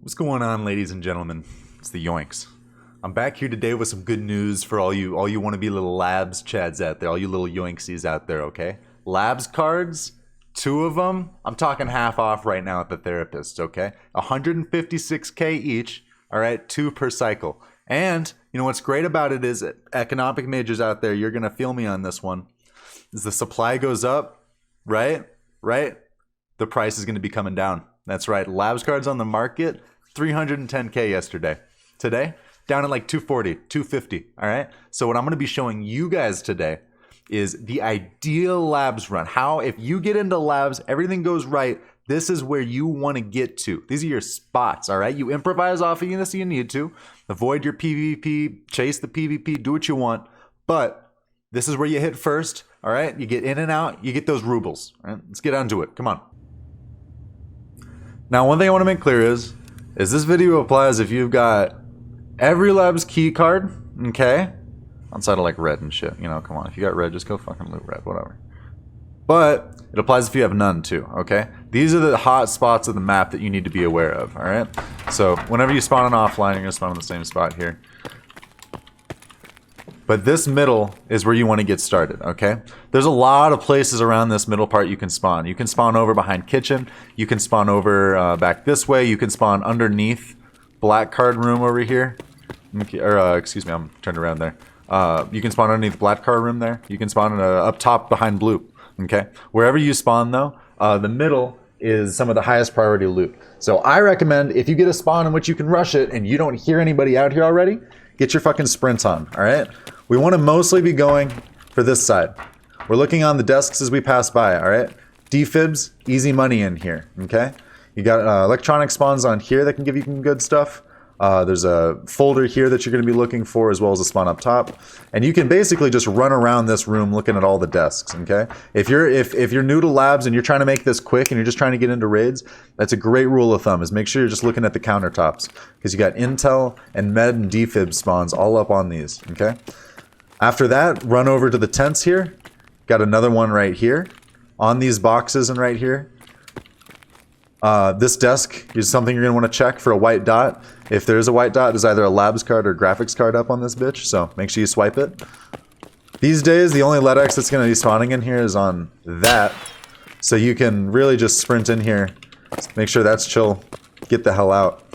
What's going on, ladies and gentlemen? It's the Yoinks. I'm back here today with some good news for all you wannabe little labs chads out there, all you little yoinksies out there, okay? Labs cards, 2 of them, I'm talking half off right now at the therapist, okay? 156K each, all right, 2 per cycle. And you know what's great about it is economic majors out there, you're gonna feel me on this one. As the supply goes up, right? The price is gonna be coming down. That's right. Labs cards on the market, 310K yesterday. Today, down at like 240, 250. All right. So what I'm going to be showing you guys today is the ideal labs run. How, if you get into labs, everything goes right. This is where you want to get to. These are your spots. All right. You improvise off of this if you need to. Avoid your PvP, chase the PvP, do what you want. But this is where you hit first. All right. You get in and out. You get those rubles. All right. Let's get onto it. Come on. Now, one thing I want to make clear is this video applies if you've got every lab's key card, okay? Outside of like red and shit, you know, come on. If you got red, just go fucking loot red, whatever. But it applies if you have none too, okay? These are the hot spots of the map that you need to be aware of, all right? So whenever you spawn on offline, you're gonna spawn on the same spot here. But this middle is where you want to get started, okay? There's a lot of places around this middle part you can spawn. You can spawn over behind kitchen. You can spawn over back this way. You can spawn underneath black card room over here. Or, excuse me, I'm turned around there. You can spawn underneath black card room there. You can spawn up top behind blue, okay? Wherever you spawn, though, the middle is some of the highest priority loot. So I recommend if you get a spawn in which you can rush it and you don't hear anybody out here already, get your fucking sprint on, all right? We want to mostly be going for this side. We're looking on the desks as we pass by, all right? Defibs, easy money in here, okay? You got electronic spawns on here that can give you some good stuff. There's a folder here that you're going to be looking for, as well as a spawn up top. And you can basically just run around this room looking at all the desks, okay? If you're new to labs and you're trying to make this quick and you're just trying to get into raids, that's a great rule of thumb, is make sure you're just looking at the countertops. Because you got intel and med and defib spawns all up on these, okay? After that, run over to the tents here. Got another one right here. On these boxes and right here. This desk is something you're going to want to check for a white dot. If there's a white dot, there's either a labs card or graphics card up on this bitch, so make sure you swipe it. These days, the only LEDX that's going to be spawning in here is on that. So you can really just sprint in here, make sure that's chill, get the hell out.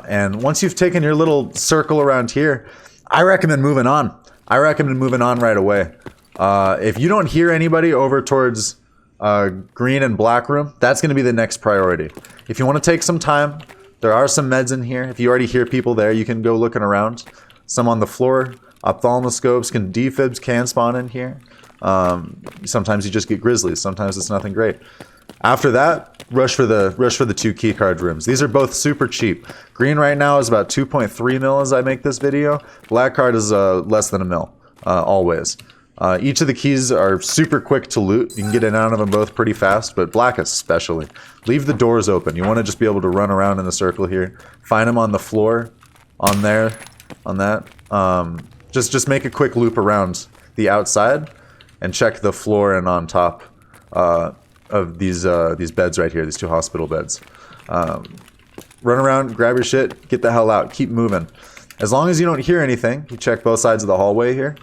And once you've taken your little circle around here, I recommend moving on. I recommend moving on right away. If you don't hear anybody over towards green and black room, that's going to be the next priority. If you want to take some time, there are some meds in here. If you already hear people there, you can go looking around. Some on the floor. Ophthalmoscopes, defibs can spawn in here. Sometimes you just get grizzlies. Sometimes it's nothing great. After that, rush for the 2 key card rooms. These are both super cheap. Green right now is about 2.3 mil as I make this video. Black card is less than a mil, always. Each of the keys are super quick to loot. You can get in and out of them both pretty fast, but black especially. Leave the doors open. You want to just be able to run around in the circle here. Find them on the floor, on there, on that. Just make a quick loop around the outside and check the floor and on top of these beds right here, these 2 hospital beds. Run around, grab your shit, get the hell out, keep moving. As long as you don't hear anything, you check both sides of the hallway here.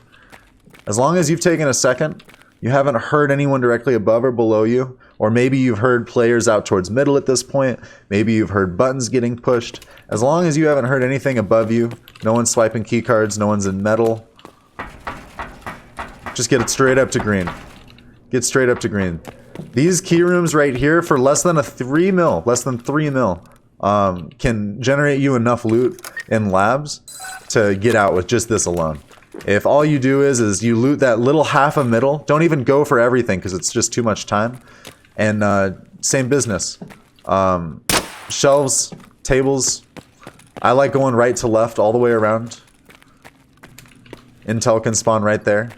As long as you've taken a second, you haven't heard anyone directly above or below you, or maybe you've heard players out towards middle at this point, maybe you've heard buttons getting pushed. As long as you haven't heard anything above you, no one's swiping key cards, no one's in metal, just get it straight up to green. Get straight up to green. These key rooms right here for less than 3 mil, can generate you enough loot in labs to get out with just this alone. If all you do is you loot that little half of middle, don't even go for everything because it's just too much time. And same business. Shelves, tables. I like going right to left all the way around. Intel can spawn right there.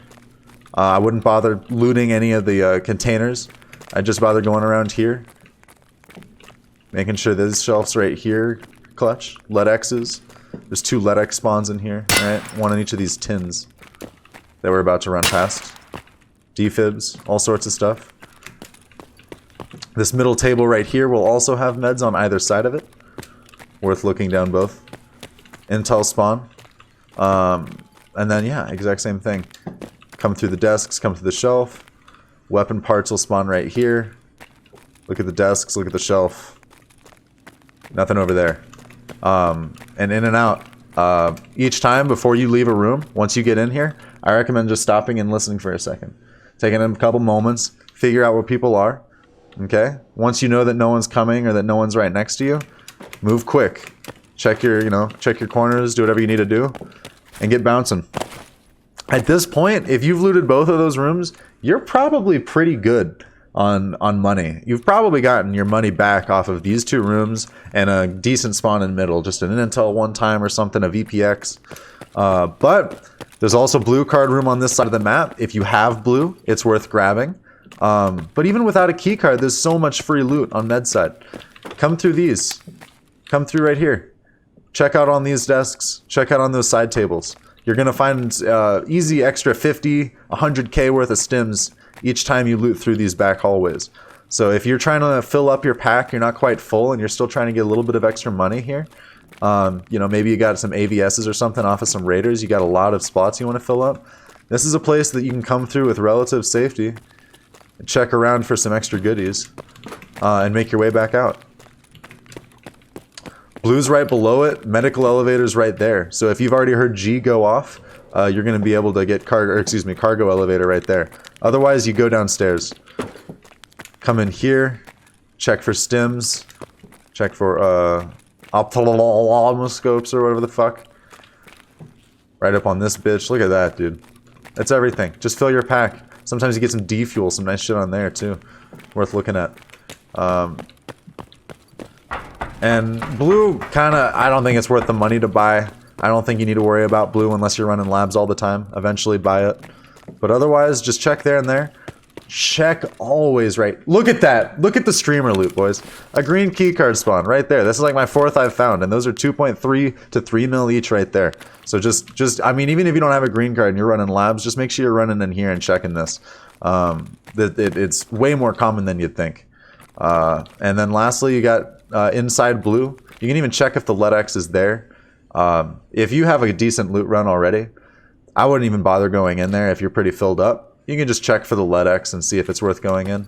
I wouldn't bother looting any of the containers. I'd just bother going around here. Making sure these shelves right here, clutch, LEDXs. There's 2 LEDX spawns in here, right? 1 in each of these tins that we're about to run past. Defibs, all sorts of stuff. This middle table right here will also have meds on either side of it. Worth looking down both. Intel spawn. And then, yeah, exact same thing. Come through the desks, come through the shelf. Weapon parts will spawn right here. Look at the desks, look at the shelf. Nothing over there. And in and out. Each time before you leave a room, once you get in here, I recommend just stopping and listening for a second. Taking a couple moments, figure out where people are. Okay? Once you know that no one's coming or that no one's right next to you, move quick. Check your, check your corners, do whatever you need to do, and get bouncing. At this point, if you've looted both of those rooms, you're probably pretty good on money. You've probably gotten your money back off of these two rooms and a decent spawn in middle, just an intel one time or something, a VPX. But there's also blue card room on this side of the map. If you have blue, it's worth grabbing. But even without a key card, there's so much free loot on med side. Come through these. Come through right here. Check out on these desks. Check out on those side tables. You're going to find easy extra 50, 100k worth of stims each time you loot through these back hallways. So if you're trying to fill up your pack, you're not quite full, and you're still trying to get a little bit of extra money here, maybe you got some AVSs or something off of some raiders, you got a lot of spots you want to fill up. This is a place that you can come through with relative safety, check around for some extra goodies, and make your way back out. Blue's right below it, medical elevator's right there. So if you've already heard G go off, you're going to be able to get cargo elevator right there. Otherwise, you go downstairs. Come in here, check for stims, check for ophthalmoscopes or whatever the fuck. Right up on this bitch. Look at that, dude. That's everything. Just fill your pack. Sometimes you get some D fuel, some nice shit on there too. Worth looking at. And blue, I don't think it's worth the money to buy. I don't think you need to worry about blue unless you're running labs all the time. Eventually buy it. But otherwise, just check there and there. Check always right. Look at that. Look at the streamer loot, boys. A green keycard spawn right there. This is like my 4th I've found. And those are 2.3 to 3 mil each right there. So I mean, even if you don't have a green card and you're running labs, just make sure you're running in here and checking this. It's way more common than you'd think. And then lastly, you got inside blue. You can even check if the LEDX is there. If you have a decent loot run already, I wouldn't even bother going in there if you're pretty filled up. You can just check for the LEDX and see if it's worth going in.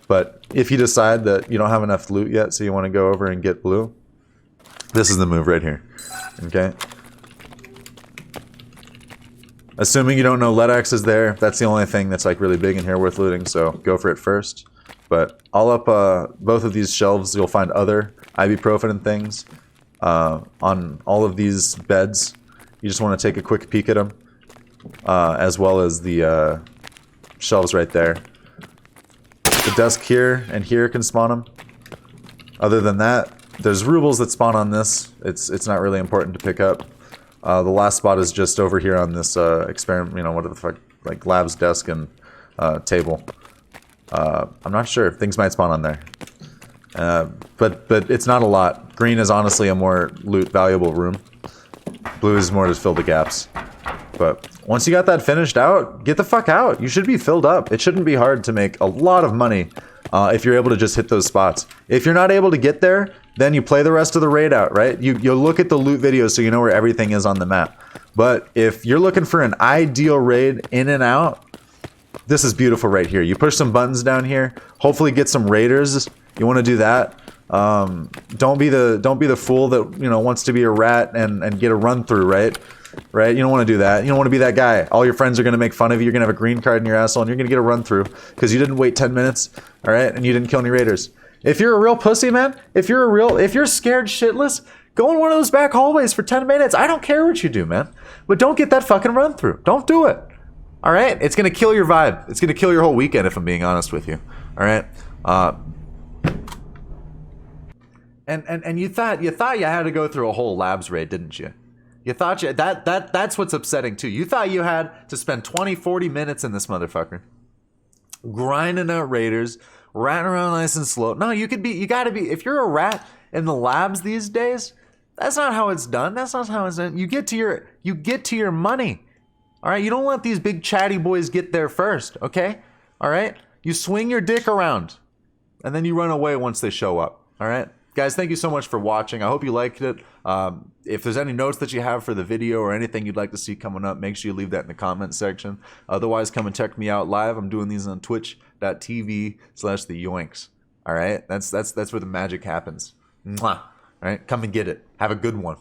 But if you decide that you don't have enough loot yet, so you want to go over and get blue, this is the move right here. Okay? Assuming you don't know LEDX is there, that's the only thing that's like really big in here worth looting, so go for it first. But all up both of these shelves, you'll find other ibuprofen and things. On all of these beds, you just want to take a quick peek at them, as well as the shelves right there. The desk here and here can spawn them. Other than that, there's rubles that spawn on this. It's not really important to pick up. The last spot is just over here on this experiment, whatever the fuck, like labs desk and table. I'm not sure. Things might spawn on there. But it's not a lot. Green is honestly a more loot valuable room. Blue is more to fill the gaps. But once you got that finished out, get the fuck out. You should be filled up. It shouldn't be hard to make a lot of money if you're able to just hit those spots. If you're not able to get there, then you play the rest of the raid out, right? You'll look at the loot videos so you know where everything is on the map. But if you're looking for an ideal raid in and out, this is beautiful right here. You push some buttons down here, hopefully get some raiders. You want to do that. Don't be the fool that wants to be a rat and get a run through, right? Right? You don't want to do that. You don't want to be that guy. All your friends are going to make fun of you. You're going to have a green card in your asshole and you're going to get a run through because you didn't wait 10 minutes, all right? And you didn't kill any raiders. If you're a real pussy, man, if you're scared shitless, go in one of those back hallways for 10 minutes. I don't care what you do, man. But don't get that fucking run through. Don't do it. All right? It's going to kill your vibe. It's going to kill your whole weekend if I'm being honest with you. All right? And you thought you had to go through a whole labs raid, didn't you? You thought that's what's upsetting too. You thought you had to spend 20, 40 minutes in this motherfucker. Grinding out raiders, ratting around nice and slow. No, you gotta be, if you're a rat in the labs these days, that's not how it's done. That's not how it's done. You get to your money. All right? You don't let these big chatty boys get there first, okay? All right? You swing your dick around and then you run away once they show up. All right? Guys, thank you so much for watching. I hope you liked it. If there's any notes that you have for the video or anything you'd like to see coming up, make sure you leave that in the comment section. Otherwise, come and check me out live. I'm doing these on twitch.tv/theyoinks. All right, that's where the magic happens. Mwah. All right, come and get it. Have a good one.